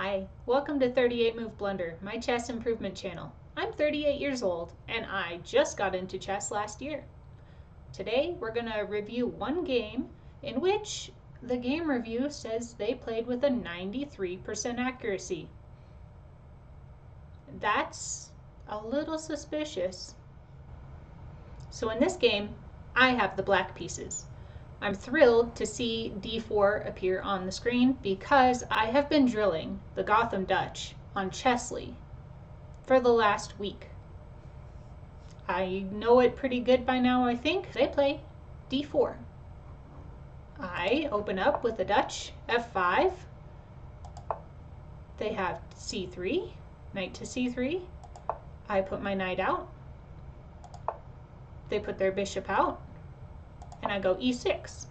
Hi, welcome to 38 Move Blunder, my chess improvement channel. I'm 38 years old and I just got into chess last year. Today we're going to review one game in which the game review says they played with a 93% accuracy. That's a little suspicious. So in this game, I have the black pieces. I'm thrilled to see d4 appear on the screen because I have been drilling the Gotham Dutch on Chessly for the last week. I know it pretty good by now, I think. They play d4. I open up with the Dutch f5. They have c3, knight to c3. I put my knight out. They put their bishop out. And I go e6.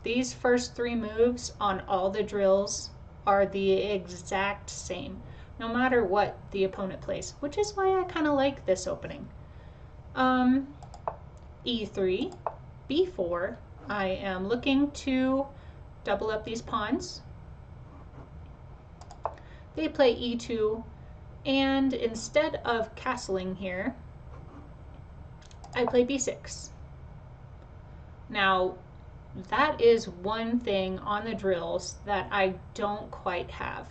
These first three moves on all the drills are the exact same, no matter what the opponent plays, which is why I kind of like this opening. E3, B4, I am looking to double up these pawns. They play E2, and instead of castling here, I play B6. Now, that is one thing on the drills that I don't quite have.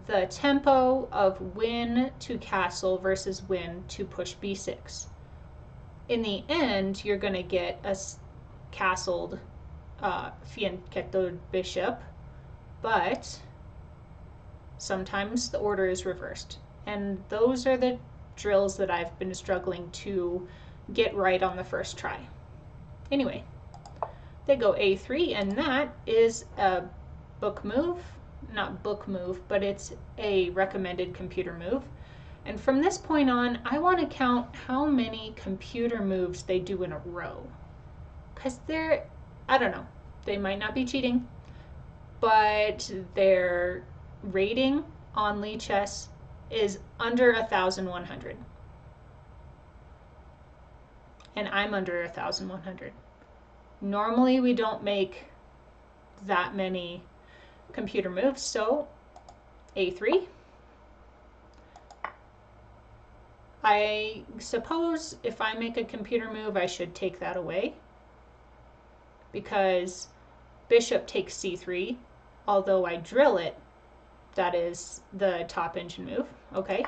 The tempo of when to castle versus when to push b6. In the end, you're going to get a castled fianchettoed bishop, but sometimes the order is reversed. And those are the drills that I've been struggling to get right on the first try. Anyway, they go a3, and that is a book move. Not book move, but it's a recommended computer move. And from this point on, I want to count how many computer moves they do in a row. Because I don't know, they might not be cheating, but their rating on Lichess is under 1,100. And I'm under 1,100. Normally we don't make that many computer moves, so a3. I suppose if I make a computer move, I should take that away because bishop takes c3, although I drill it, that is the top engine move. Okay,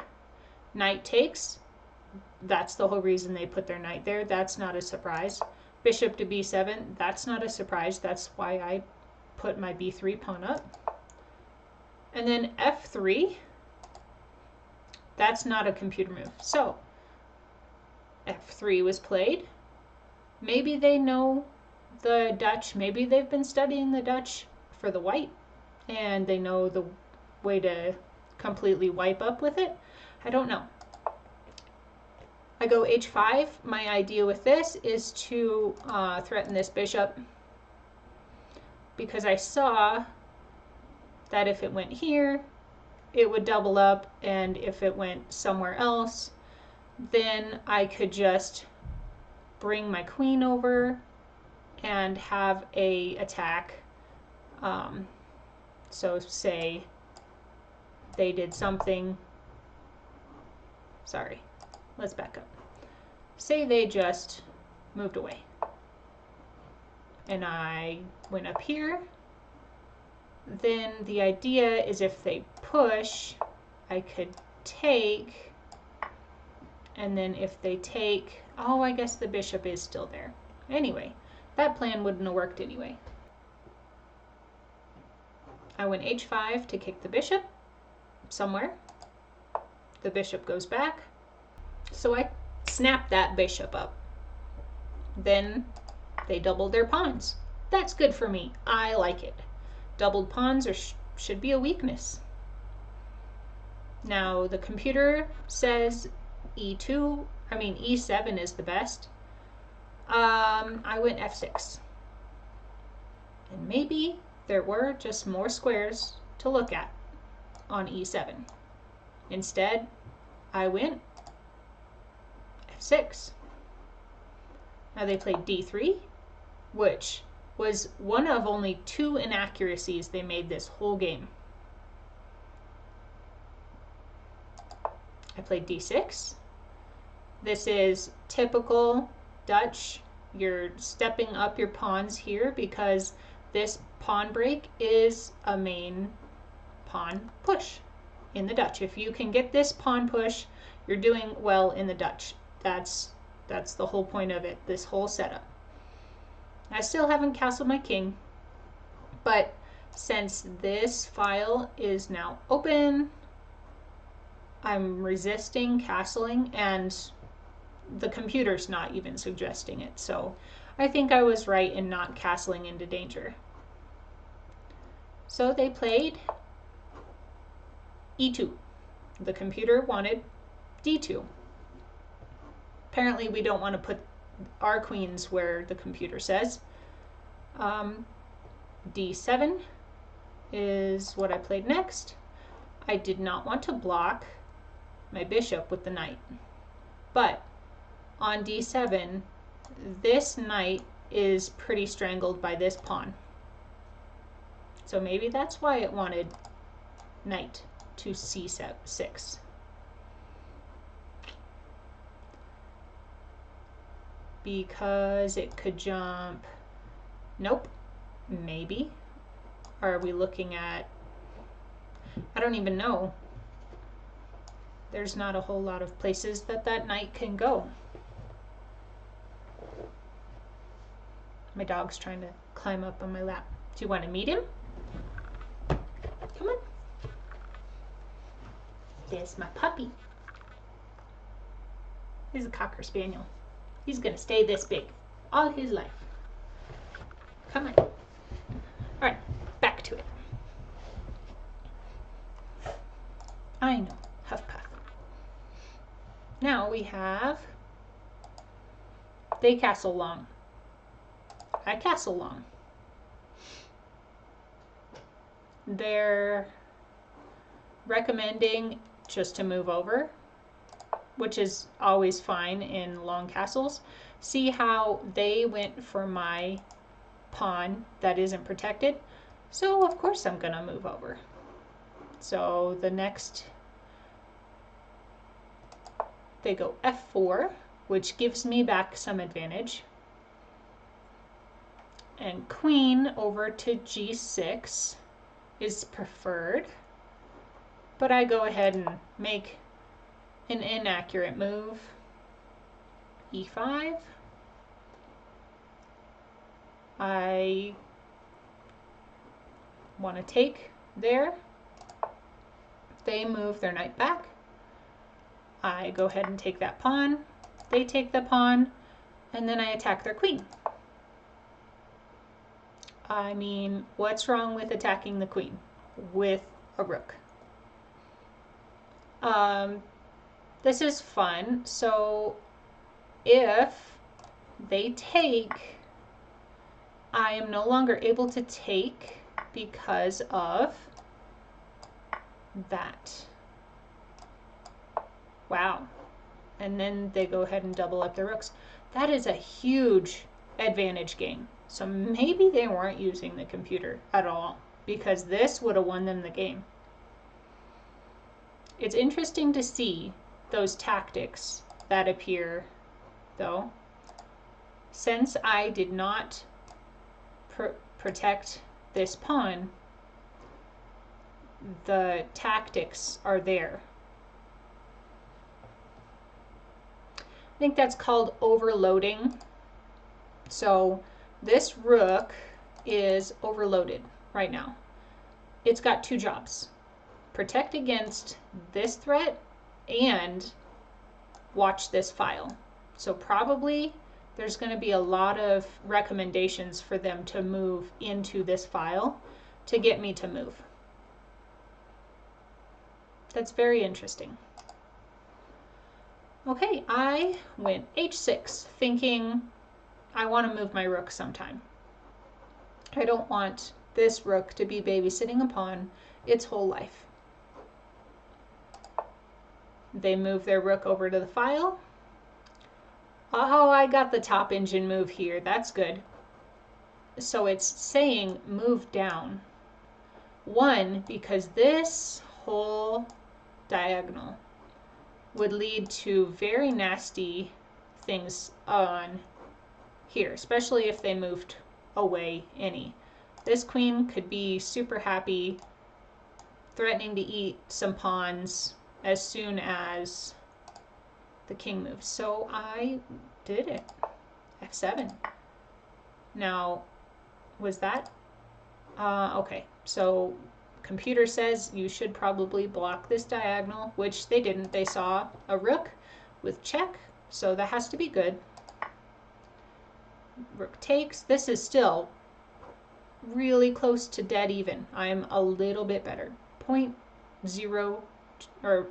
knight takes, that's the whole reason they put their knight there. That's not a surprise. Bishop to b7, that's not a surprise. That's why I put my b3 pawn up. And then f3, that's not a computer move. So f3 was played. Maybe they know the Dutch. Maybe they've been studying the Dutch for the white and they know the way to completely wipe up with it. I don't know. I go h5. My idea with this is to threaten this bishop because I saw that if it went here, it would double up, and if it went somewhere else, then I could just bring my queen over and have a attack. So say they did something, sorry, let's back up. Say they just moved away and I went up here, then the idea is if they push, I could take, and then if they take, oh, I guess the bishop is still there. Anyway, that plan wouldn't have worked anyway. I went h5 to kick the bishop somewhere. The bishop goes back. So I snap that bishop up. Then they doubled their pawns. That's good for me. I like it. Doubled pawns should be a weakness. Now the computer says e7 is the best. I went f6. And maybe there were just more squares to look at on e7. Instead, I went f6. Now they played d3, which was one of only 2 inaccuracies they made this whole game. I played d6. This is typical Dutch. You're stepping up your pawns here because this pawn break is a main pawn push in the Dutch. If you can get this pawn push, you're doing well in the Dutch. That's the whole point of it, this whole setup. I still haven't castled my king, but since this file is now open, I'm resisting castling, and the computer's not even suggesting it. So I think I was right in not castling into danger. So they played e2. The computer wanted d2. Apparently we don't want to put our queens where the computer says. d7 is what I played next. I did not want to block my bishop with the knight, but on d7 this knight is pretty strangled by this pawn, so maybe that's why it wanted knight to c6. Because it could jump. Nope. Maybe. Are we looking at, I don't even know. There's not a whole lot of places that that knight can go. My dog's trying to climb up on my lap. Do you want to meet him? Come on. There's my puppy. He's a Cocker Spaniel. He's gonna stay this big all his life. Come on. All right, back to it. I know, Huff Puff. Now we have, they castle long. I castle long. They're recommending just to move over, which is always fine in long castles. See how they went for my pawn that isn't protected? So of course I'm gonna move over. So the next, they go f4, which gives me back some advantage. And queen over to g6 is preferred, but I go ahead and make an inaccurate move. e5. I want to take there. They move their knight back. I go ahead and take that pawn. They take the pawn, and then I attack their queen. I mean, what's wrong with attacking the queen with a rook? This is fun. So if they take, I am no longer able to take because of that. Wow. And then they go ahead and double up their rooks. That is a huge advantage game. So maybe they weren't using the computer at all, because this would have won them the game. It's interesting to see those tactics that appear, though. Since I did not protect this pawn, the tactics are there. I think that's called overloading. So this rook is overloaded right now. It's got two jobs: protect against this threat and watch this file. So probably there's going to be a lot of recommendations for them to move into this file to get me to move. That's very interesting. Okay, I went h6, thinking I want to move my rook sometime. I don't want this rook to be babysitting a pawn its whole life. They move their rook over to the file. Oh, I got the top engine move here. That's good. So it's saying move down. One, because this whole diagonal would lead to very nasty things on here, especially if they moved away any. This queen could be super happy, threatening to eat some pawns as soon as the king moves. So I did it. F7. Now, was that? Okay, so computer says you should probably block this diagonal, which they didn't. They saw a rook with check, so that has to be good. Rook takes. This is still really close to dead even. I'm a little bit better. 0.0 or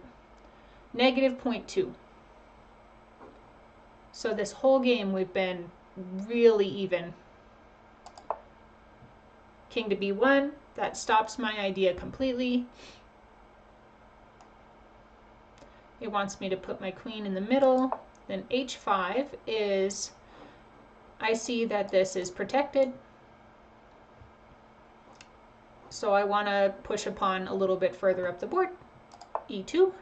negative 0.2. So this whole game we've been really even. King to b1, that stops my idea completely. It wants me to put my queen in the middle. Then h5 is, I see that this is protected. So I want to push a pawn a little bit further up the board. e2,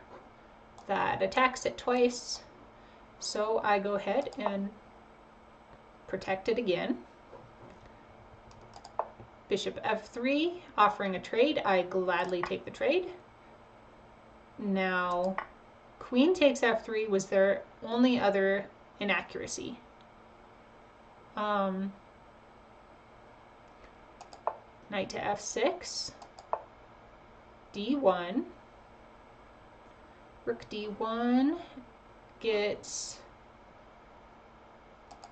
that attacks it twice. So I go ahead and protect it again. Bishop f3, offering a trade. I gladly take the trade. Now, queen takes f3 was their only other inaccuracy. Knight to f6, d1, rook d1 gets,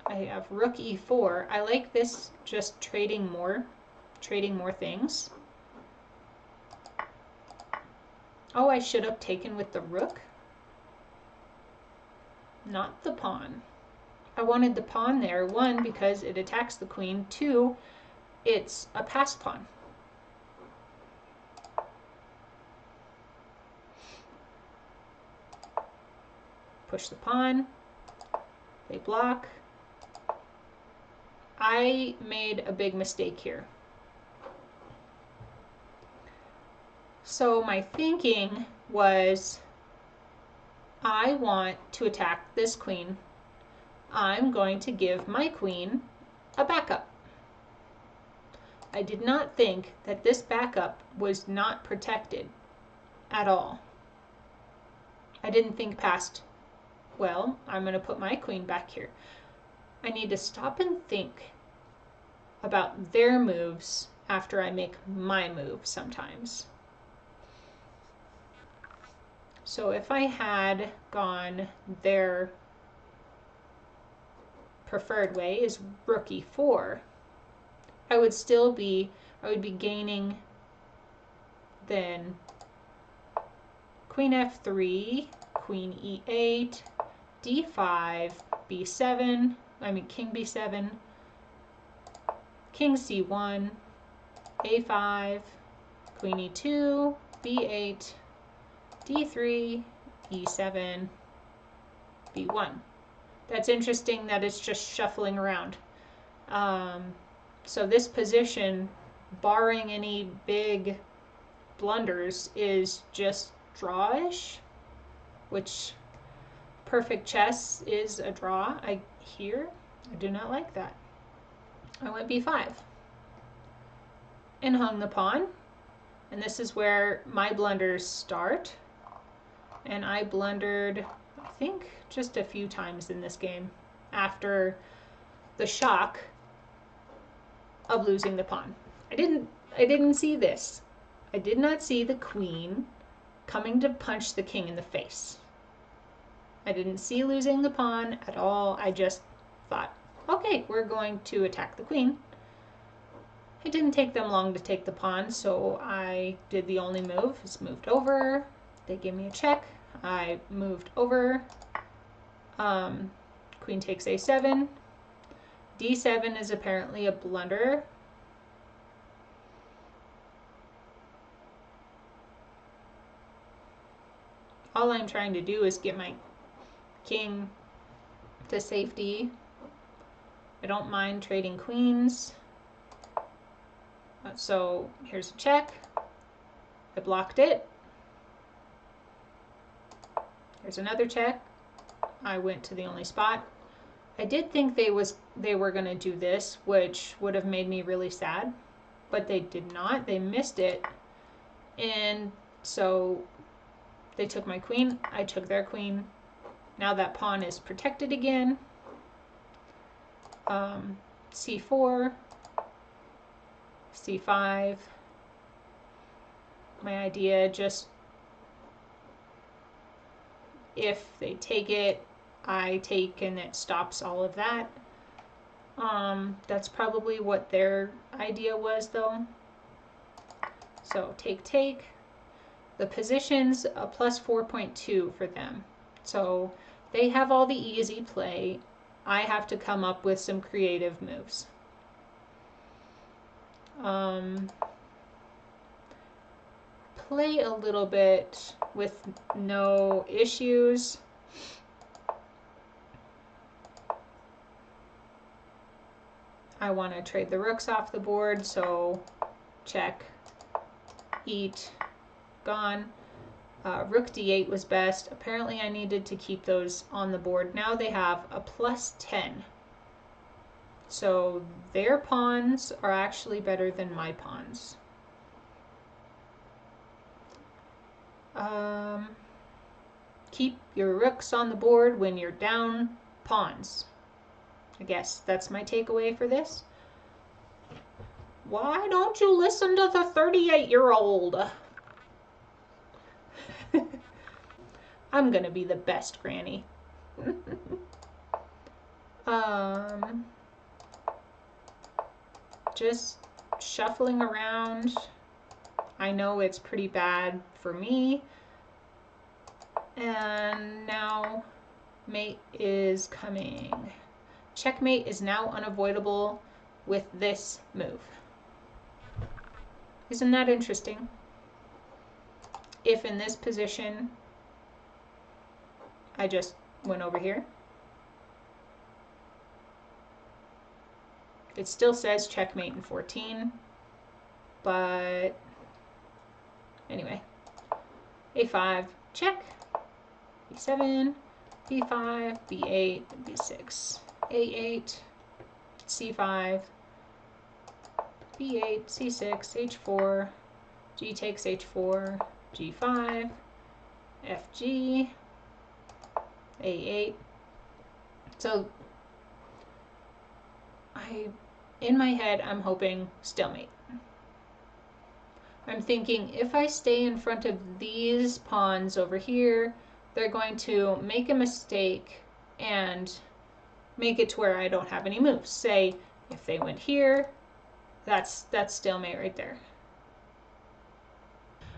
I have rook e4. I like this just trading more things. Oh, I should have taken with the rook, not the pawn. I wanted the pawn there, 1, because it attacks the queen, 2, it's a pass pawn. Push the pawn, they block. I made a big mistake here. So my thinking was, I want to attack this queen. I'm going to give my queen a backup. I did not think that this backup was not protected at all. I didn't think past, well, I'm going to put my queen back here. I need to stop and think about their moves after I make my move sometimes. So if I had gone their preferred way is rook e4, I would be gaining then queen f3, queen e8, d5, b7, king b7, king c1, a5, queen e2, b8, d3, e7, b1. That's interesting that it's just shuffling around. So this position, barring any big blunders, is just drawish, which perfect chess is a draw. I do not like that. I went b5 and hung the pawn, and this is where my blunders start. And I blundered, I think, just a few times in this game after the shock of losing the pawn. I didn't see this. I did not see the queen coming to punch the king in the face. I didn't see losing the pawn at all. I just thought, okay, we're going to attack the queen. It didn't take them long to take the pawn, so I did the only move, is moved over. They gave me a check. I moved over. Queen takes a7. d7 is apparently a blunder. All I'm trying to do is get my king to safety. I don't mind trading queens. So here's a check. I blocked it. There's another check. I went to the only spot. I did think they were going to do this, which would have made me really sad, but they did not. They missed it. And so they took my queen. I took their queen. Now that pawn is protected again. C4, C5. My idea, just if they take it, I take, and it stops all of that. That's probably what their idea was, though. So take. The position's a plus 4.2 for them. So they have all the easy play. I have to come up with some creative moves. Play a little bit with no issues. I want to trade the rooks off the board, so check, eat, gone. Rook d8 was best. Apparently I needed to keep those on the board. Now they have a plus 10. So their pawns are actually better than my pawns. Keep your rooks on the board when you're down pawns. I guess that's my takeaway for this. Why don't you listen to the 38-year-old? I'm gonna be the best granny. Just shuffling around. I know it's pretty bad for me. And now mate is coming. Checkmate is now unavoidable with this move. Isn't that interesting? If in this position I just went over here, it still says checkmate in 14, but anyway, a5, check, b7, b5, b8, b6, a8, c5, b8, c6, h4, g takes h4, g5, fg, a8. So in my head, I'm hoping stalemate. I'm thinking if I stay in front of these pawns over here, they're going to make a mistake and make it to where I don't have any moves. Say if they went here, that's stalemate right there.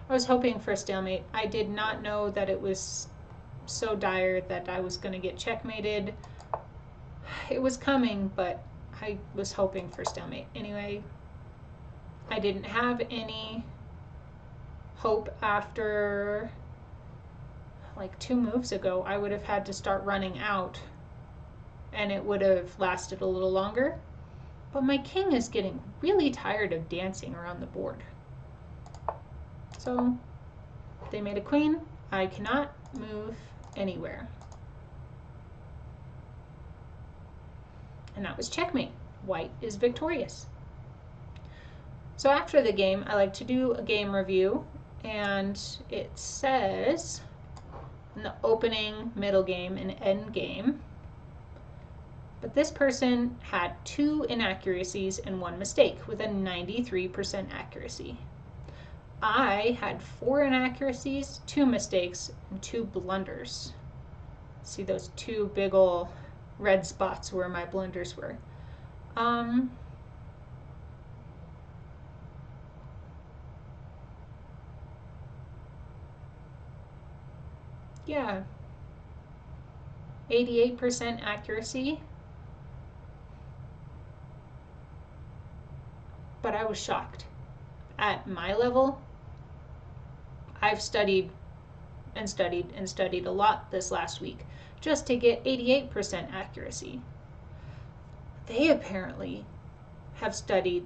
I was hoping for a stalemate. I did not know that it was so dire that I was going to get checkmated. It was coming, but I was hoping for stalemate. Anyway, I didn't have any hope after like 2 moves ago. I would have had to start running out and it would have lasted a little longer. But my king is getting really tired of dancing around the board. So they made a queen. I cannot move anywhere. And that was checkmate. White is victorious. So after the game, I like to do a game review, and it says in the opening, middle game, and end game. But this person had 2 inaccuracies and 1 mistake with a 93% accuracy. I had 4 inaccuracies, 2 mistakes, and 2 blunders. See those 2 big ol' red spots where my blunders were. Yeah, 88% accuracy, but I was shocked. At my level, I've studied and studied and studied a lot this last week just to get 88% accuracy. They apparently have studied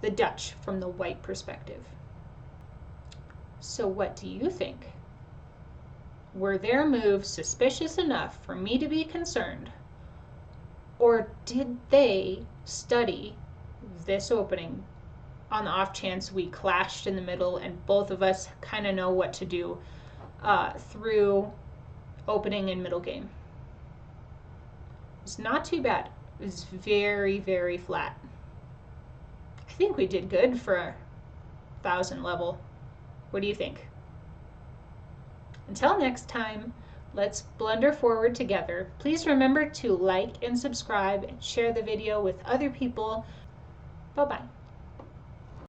the Dutch from the white perspective. So what do you think? Were their moves suspicious enough for me to be concerned? Or did they study this opening on the off chance we clashed in the middle and both of us kind of know what to do through opening and middle game? It's not too bad. It's very, very flat. I think we did good for 1,000 level. What do you think? Until next time, let's blunder forward together. Please remember to like and subscribe and share the video with other people. Bye-bye.